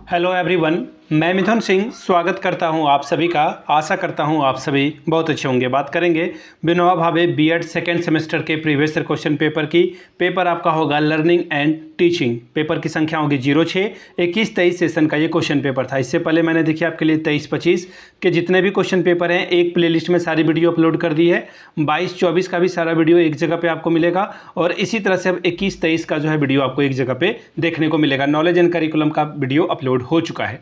Hello everyone, मैं मिथुन सिंह स्वागत करता हूं आप सभी का। आशा करता हूं आप सभी बहुत अच्छे होंगे। बात करेंगे Vinoba Bhave BEd second semester के प्रीवियस ईयर क्वेश्चन पेपर की। पेपर आपका होगा लर्निंग एंड टीचिंग। पेपर की संख्या होगी 06 21-23 सेशन का ये क्वेश्चन पेपर था। इससे पहले मैंने देखिए आपके लिए 23-25 के जितने भी क्वेश्चन पेपर हैं एक प्लेलिस्ट में सारी वीडियो अपलोड कर दी है। 22-24 का भी सारा वीडियो एक जगह पे आपको मिलेगा और इसी तरह से अब 21-23 का जो है वीडियो आपको एक जगह पे देखने को मिलेगा। नॉलेज एंड करिकुलम का वीडियो अपलोड हो चुका है।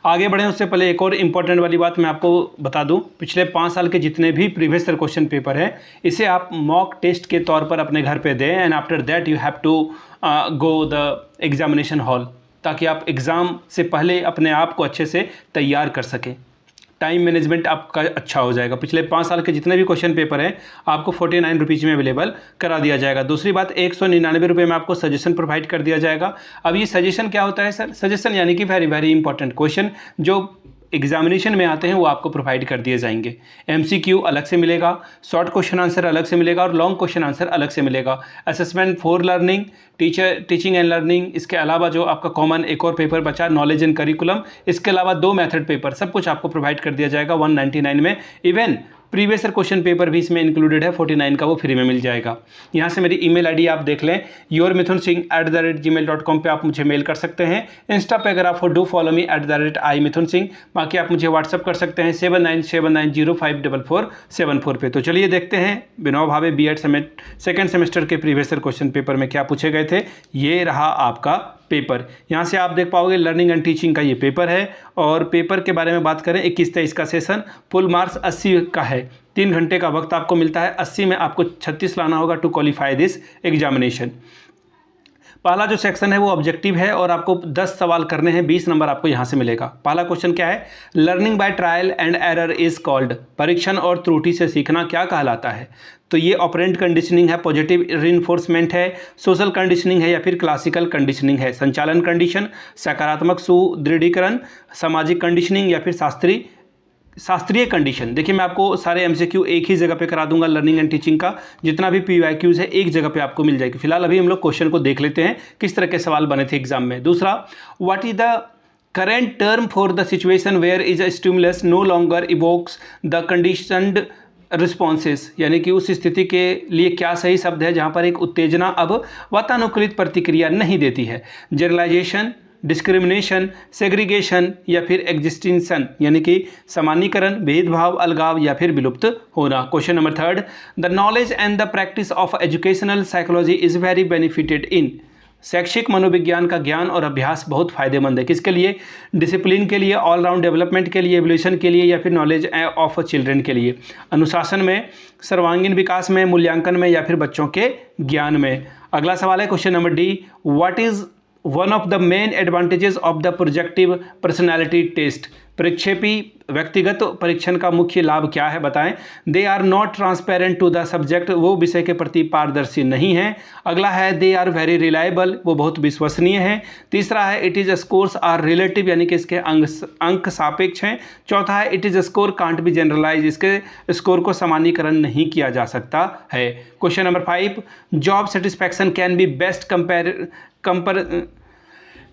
आगे बढ़ें उससे पहले एक और इम्पॉर्टेंट वाली बात मैं आपको बता दूं। पिछले 5 साल के जितने भी प्रीवियस ईयर क्वेश्चन पेपर हैं इसे आप मॉक टेस्ट के तौर पर अपने घर पे दें and after that you have to go the examination hall, ताकि आप एग्ज़ाम से पहले अपने आप को अच्छे से तैयार कर सकें। टाइम मैनेजमेंट आपका अच्छा हो जाएगा। पिछले 5 साल के जितने भी क्वेश्चन पेपर हैं आपको 49 रुपीज़ में अवेलेबल करा दिया जाएगा। दूसरी बात 199 रुपये में आपको सजेशन प्रोवाइड कर दिया जाएगा। अब ये सजेशन क्या होता है सर? सजेशन यानी कि वेरी वेरी इंपॉर्टेंट क्वेश्चन जो एग्जामिनेशन में आते हैं वो आपको प्रोवाइड कर दिए जाएंगे। एमसीक्यू अलग से मिलेगा, शॉर्ट क्वेश्चन आंसर अलग से मिलेगा और लॉन्ग क्वेश्चन आंसर अलग से मिलेगा। Assessment for learning, teaching and learning, इसके अलावा जो आपका कॉमन एक और पेपर बचा नॉलेज एंड करिकुलम, इसके अलावा 2 मेथड पेपर, सब कुछ आपको प्रोवाइड कर दिया जाएगा 199 में। Even previous year question paper भी इसमें इंक्लूडेड है, 49 का वो फ्री में मिल जाएगा। यहाँ से मेरी ईमेल आईडी आप देख लें, yourmithunsingh@gmail.com पे आप मुझे मेल कर सकते हैं। इंस्टा पे अगर आप हो डू फॉलो मी @imithunsingh। बाकी आप मुझे व्हाट्सअप कर सकते हैं 7979054474 पे। तो चलिए देखते हैं Vinoba Bhave BEd second semester के प्रीवियस ईयर क्वेश्चन पेपर में क्या पूछे गए थे। ये रहा आपका पेपर। यहाँ से आप देख पाओगे लर्निंग एंड टीचिंग का ये पेपर है और पेपर के बारे में बात करें 21-23 का सेशन, फुल मार्क्स 80 का है। 3 घंटे का वक्त आपको मिलता है। 80 में आपको 36 लाना होगा टू क्वालिफाई दिस एग्जामिनेशन। पहला जो सेक्शन है वो ऑब्जेक्टिव है और आपको 10 सवाल करने हैं, 20 नंबर आपको यहाँ से मिलेगा। पहला क्वेश्चन क्या है? Learning by trial and error is called. परीक्षण और त्रुटि से सीखना क्या कहलाता है? तो ये ऑपरेंट कंडीशनिंग है, पॉजिटिव रिइंफोर्समेंट है, सोशल कंडीशनिंग है या फिर क्लासिकल कंडीशनिंग है, संचालन कंडीशन, सकारात्मक सुदृढ़ीकरण, सामाजिक कंडीशनिंग या फिर शास्त्रीय कंडीशन। देखिए मैं आपको सारे एमसीक्यू एक ही जगह पे करा दूंगा। लर्निंग एंड टीचिंग का जितना भी पीवाईक्यूज है एक जगह पे आपको मिल जाएगी। फिलहाल अभी हम लोग क्वेश्चन को देख लेते हैं किस तरह के सवाल बने थे एग्जाम में। दूसरा, what is the current term for the situation where is a stimulus no longer evokes the conditioned responses, यानी कि उस स्थिति के लिए क्या सही शब्द है जहां पर एक उत्तेजना अब वातानुकूलित प्रतिक्रिया नहीं देती है? जनरलाइजेशन, डिस्क्रिमिनेशन, सेग्रीगेशन या फिर एग्जिस्टिंक्शन, यानी कि सामान्यीकरण, भेदभाव, अलगाव या फिर विलुप्त होना। Question number 3, the knowledge and the practice of educational psychology is very benefited in. शैक्षिक मनोविज्ञान का ज्ञान और अभ्यास बहुत फायदेमंद है। किसके लिए? डिसिप्लिन के लिए, ऑलराउंड डेवलपमेंट के लिए, एवोल्यूशन के लिए या फिर नॉलेज ऑफ चिल्ड्रन के लिए। अनुशासन में, सर्वांगीण विकास में, मूल्यांकन में या फिर बच्चों के ज्ञान में। अगला सवाल है question number D, what is one of the main advantages of the projective personality test. प्रक्षेपी व्यक्तिगत परीक्षण का मुख्य लाभ क्या है बताएं? They are not transparent to the subject, वो विषय के प्रति पारदर्शी नहीं है। अगला है दे आर वेरी रिलायबल, वो बहुत विश्वसनीय है। तीसरा है it is scores are relative, यानी कि इसके अंक सापेक्ष हैं। चौथा है it is score can't be generalize, इसके स्कोर को सामान्यीकरण नहीं किया जा सकता है। Question number 5, job satisfaction can be best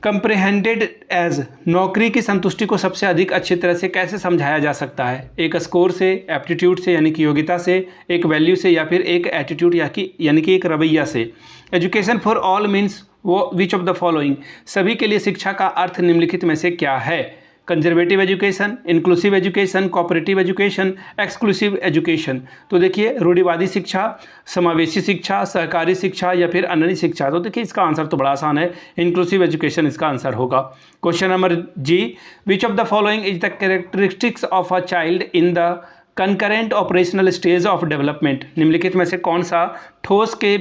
comprehended as. नौकरी की संतुष्टि को सबसे अधिक अच्छी तरह से कैसे समझाया जा सकता है? एक स्कोर से, एप्टीट्यूड से यानी कि योग्यता से, एक वैल्यू से या फिर एक एटीट्यूड यानी कि एक रवैया से। एजुकेशन फॉर ऑल मीन्स वो विच ऑफ द फॉलोइंग। सभी के लिए शिक्षा का अर्थ निम्नलिखित में से क्या है? Conservative education, inclusive education, cooperative education, exclusive education. तो देखिए रूढ़िवादी शिक्षा, समावेशी शिक्षा, सहकारी शिक्षा या फिर अनन्य शिक्षा। तो देखिए इसका आंसर तो बड़ा आसान है, इंक्लूसिव एजुकेशन इसका आंसर होगा। Question number G, which of the following is the characteristics of a child in the concrete operational stage of development. निम्नलिखित में से कौन सा ठोस के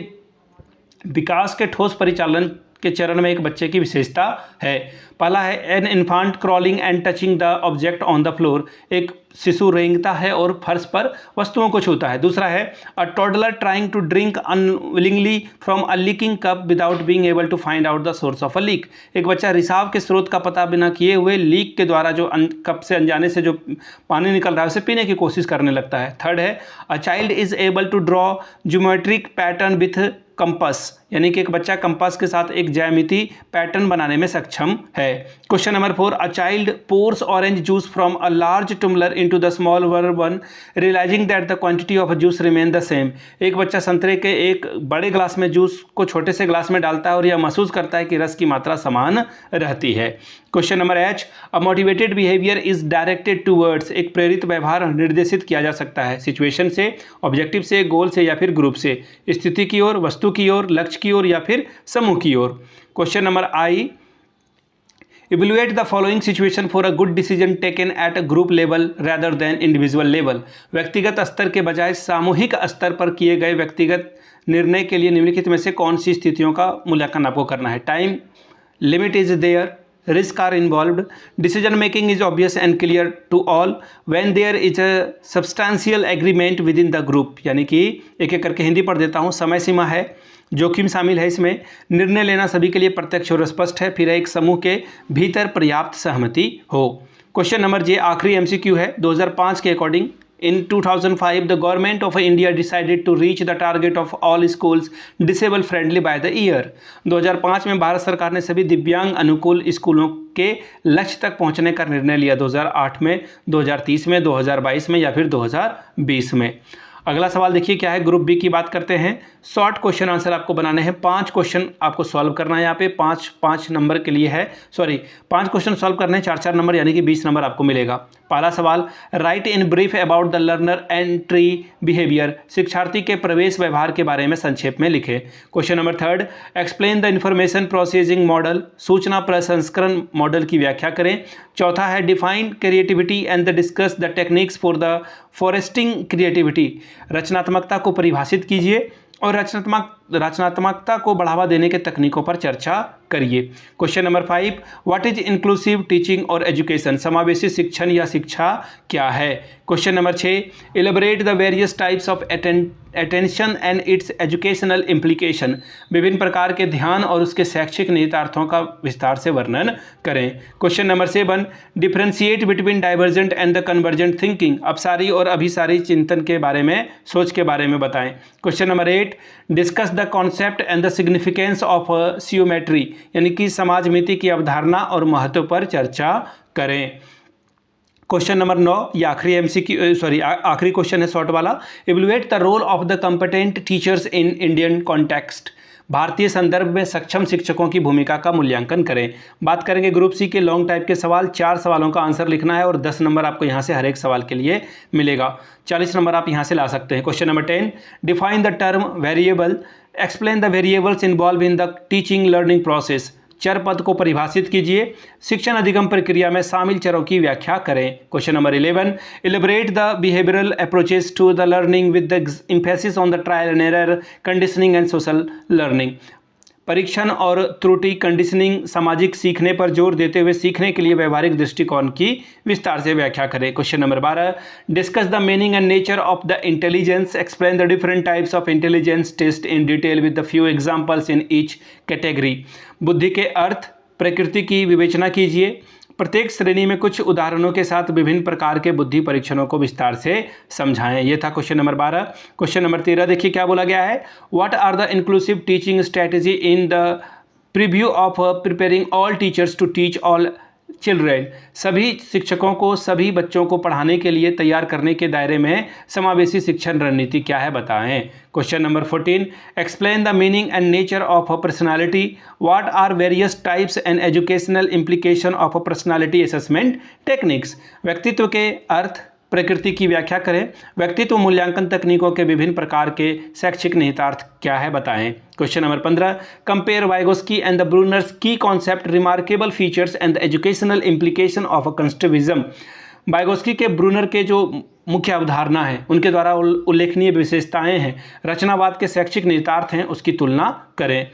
विकास के ठोस परिचालन के चरण में एक बच्चे की विशेषता है? पहला है an infant crawling and touching the object on the floor, एक शिशु रेंगता है और फर्श पर वस्तुओं को छूता है। दूसरा है a toddler trying to drink unwillingly from a leaking cup without being able to find out the source of a leak, एक बच्चा रिसाव के स्रोत का पता बिना किए हुए लीक के द्वारा जो कप से अनजाने से जो पानी निकल रहा है उसे पीने की कोशिश करने लगता है। थर्ड है a child is able to draw geometric pattern with compass, यानी कि एक बच्चा कंपास के साथ एक ज्यामिति पैटर्न बनाने में सक्षम है। Question number 4, a child pours orange juice from a large tumbler into the small one realising that the quantity of juice remain the same. एक बच्चा संतरे के एक बड़े ग्लास में जूस को छोटे से ग्लास में डालता है और यह महसूस करता है कि रस की मात्रा समान रहती है। Question number H, a motivated behaviour is directed towards. एक प्रेरित व्यवहार निर्देशित किया जा सकता है सिचुएशन से, ऑब्जेक्टिव से, गोल से या फिर ग्रुप से, स्थिति की ओर, वस्तु की ओर, लक्ष्य की ओर या फिर समूह की ओर। Question number I, evaluate the following situation for a good decision taken at a group level rather than individual level. व्यक्तिगत स्तर के बजाय सामूहिक स्तर पर किए गए व्यक्तिगत निर्णय के लिए निम्नलिखित में से कौन सी स्थितियों का मूल्यांकन आपको करना है। Time limit is there, risk are involved, decision making is obvious and clear to all, when there is a substantial agreement within the group। यानी कि एक एक करके हिंदी पढ़ देता हूँ। समय सीमा है, जोखिम शामिल है इसमें, निर्णय लेना सभी के लिए प्रत्यक्ष और स्पष्ट है, फिर एक समूह के भीतर पर्याप्त सहमति हो। क्वेश्चन नंबर J आखिरी MCQ है 2005 के according. In 2005, the government of India decided to reach the target of all schools disabled friendly by the year। 2005 में भारत सरकार ने सभी दिव्यांग अनुकूल स्कूलों के लक्ष्य तक पहुंचने का निर्णय लिया। 2008 में, 2030 में, 2022 में या फिर 2020 में। अगला सवाल देखिए क्या है, ग्रुप बी की बात करते हैं। शॉर्ट क्वेश्चन आंसर आपको बनाने हैं। 5 क्वेश्चन आपको सॉल्व करना है यहाँ पे, 5 नंबर के लिए है, 5 क्वेश्चन सॉल्व करने हैं, 4 नंबर यानी कि 20 नंबर आपको मिलेगा। पहला सवाल, right in brief about the learner entry behaviour. शिक्षार्थी के प्रवेश व्यवहार के बारे में संक्षेप में लिखे। Question number 3, explain the information processing model. सूचना प्रसंस्करण मॉडल की व्याख्या करें। चौथा है, define creativity and the discuss the techniques for the foresting creativity. रचनात्मकता को परिभाषित कीजिए और रचनात्मकता को बढ़ावा देने के तकनीकों पर चर्चा करिए। Question number 5, what is inclusive teaching और एजुकेशन। समावेशी शिक्षण या शिक्षा क्या है। Question number 6, elaborate the various types of attention and it's educational implication. विभिन्न प्रकार के ध्यान और उसके शैक्षिक निहितार्थों का विस्तार से वर्णन करें। Question number 7, differentiate between divergent and the convergent thinking. अपसारी और अभिसारी चिंतन के बारे में, सोच के बारे में बताएं। Question number 8, discuss the concept and the significance of sociometry, यानी कि समाजमिति की अवधारणा और महत्व पर चर्चा करें। क्वेश्चन नंबर 9, ये आखिरी क्वेश्चन है शॉर्ट वाला। Evaluate the role of the competent teachers in Indian context. भारतीय संदर्भ में सक्षम शिक्षकों की भूमिका का मूल्यांकन करें। बात करेंगे ग्रुप सी के लॉन्ग टाइप के सवाल। 4 सवालों का आंसर लिखना है और 10 नंबर आपको यहाँ से हर एक सवाल के लिए मिलेगा। 40 नंबर आप यहाँ से ला सकते हैं। Question number 10, define the term variable, explain the variables involve in the teaching learning process. चर पद को परिभाषित कीजिए। शिक्षण अधिगम प्रक्रिया में शामिल चरों की व्याख्या करें। Question number 11, elaborate the behavioural approaches to the learning with the emphasis on the trial and error, conditioning and social learning. परीक्षण और त्रुटि, कंडीशनिंग, सामाजिक सीखने पर जोर देते हुए सीखने के लिए व्यवहारिक दृष्टिकोण की विस्तार से व्याख्या करें। Question number 12, discuss the meaning and nature of the intelligence, explain the different types of intelligence test in detail with the few examples in each category. बुद्धि के अर्थ, प्रकृति की विवेचना कीजिए। प्रत्येक श्रेणी में कुछ उदाहरणों के साथ विभिन्न प्रकार के बुद्धि परीक्षणों को विस्तार से समझाएं। ये था क्वेश्चन नंबर 12। क्वेश्चन नंबर 13 देखिए क्या बोला गया है। What are the inclusive teaching strategy in the preview of preparing all teachers to teach all children. सभी शिक्षकों को सभी बच्चों को पढ़ाने के लिए तैयार करने के दायरे में समावेशी शिक्षण रणनीति क्या है बताएं। Question number 14, explain the meaning and nature of a personality. What are various types and educational implication of a personality assessment techniques. व्यक्तित्व के अर्थ, प्रकृति की व्याख्या करें। व्यक्तित्व मूल्यांकन तकनीकों के विभिन्न प्रकार के शैक्षिक निहितार्थ क्या है बताएं। Question number 15, compare Vygotsky and the Bruner's की concept, remarkable features and the educational implication of a constructivism. Vygotsky के ब्रूनर के जो मुख्य अवधारणा है, उनके द्वारा उल्लेखनीय विशेषताएं हैं, रचनावाद के शैक्षिक निहितार्थ हैं, उसकी तुलना करें।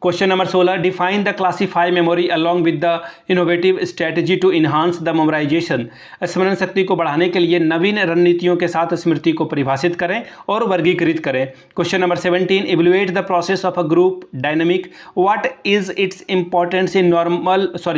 Question number 16, define the classify memory along with the innovative strategy to enhance the memorisation. स्मरण शक्ति को बढ़ाने के लिए नवीन रणनीतियों के साथ स्मृति को परिभाषित करें और वर्गीकृत करें। Question number 17, evaluate the process of a group dynamic, what is its importance in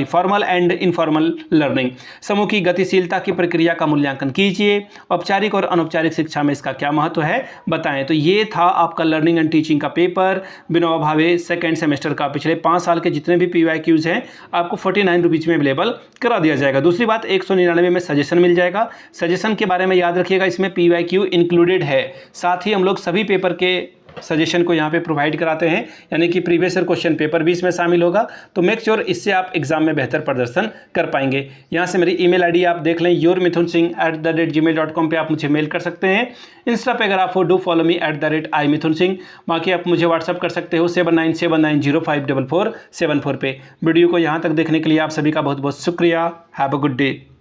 formal and informal learning. समूह की गतिशीलता की प्रक्रिया का मूल्यांकन कीजिए, औपचारिक और अनौपचारिक शिक्षा में इसका क्या महत्व है बताएं। तो ये था आपका लर्निंग एंड टीचिंग का paper Vinoba Bhave second semester का। पिछले 5 साल के जितने भी PYQs हैं आपको 49 रुपीज़ में अवेलेबल करा दिया जाएगा। दूसरी बात, 199 में सजेशन मिल जाएगा। सजेशन के बारे में याद रखिएगा, इसमें PYQ इंक्लूडेड है। साथ ही हम लोग सभी पेपर के सजेशन को यहाँ पे प्रोवाइड कराते हैं, यानी कि प्रीवियस ईयर क्वेश्चन पेपर भी इसमें शामिल होगा। तो मेक श्योर इससे आप एग्जाम में बेहतर प्रदर्शन कर पाएंगे। यहाँ से मेरी ईमेल आईडी आप देख लें, yourmithunsingh@gmail.com पे आप मुझे मेल कर सकते हैं। इंस्टा पे अगर आप डू फॉलो मी @imithunsingh। बाकी आप मुझे व्हाट्सअप कर सकते हो 7979054474 पे। वीडियो को यहाँ तक देखने के लिए आप सभी का बहुत बहुत शुक्रिया। Have a good day.